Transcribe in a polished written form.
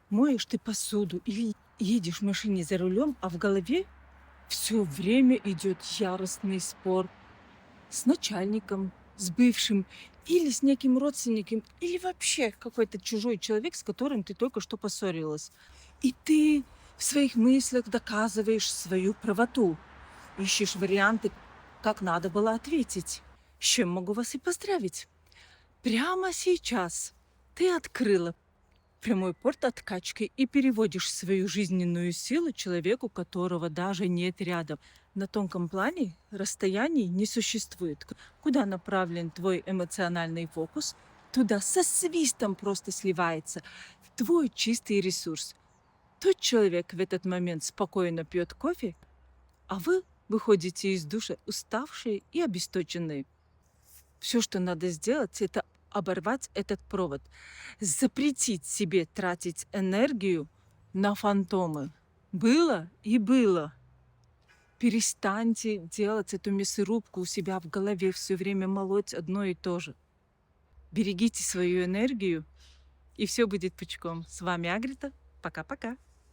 Моешь ты посуду или едешь в машине за рулем, а в голове все время идет яростный спор с начальником, с бывшим или с неким родственником, или вообще какой-то чужой человек, с которым ты только что поссорилась. И ты в своих мыслях доказываешь свою правоту, ищешь варианты, как надо было ответить. С чем могу вас и поздравить. Прямо сейчас ты открыла прямой порт откачки и переводишь свою жизненную силу человеку, которого даже нет рядом. На тонком плане расстояний не существует. Куда направлен твой эмоциональный фокус, туда со свистом просто сливается твой чистый ресурс. Тот человек в этот момент спокойно пьет кофе, а вы выходите из душа уставшие и обесточенные. Все, что надо сделать, это оборвать этот провод, запретить себе тратить энергию на фантомы. Было и было. Перестаньте делать эту мясорубку у себя в голове, все время молоть одно и то же. Берегите свою энергию, и все будет пучком. С вами Агрита. Пока-пока.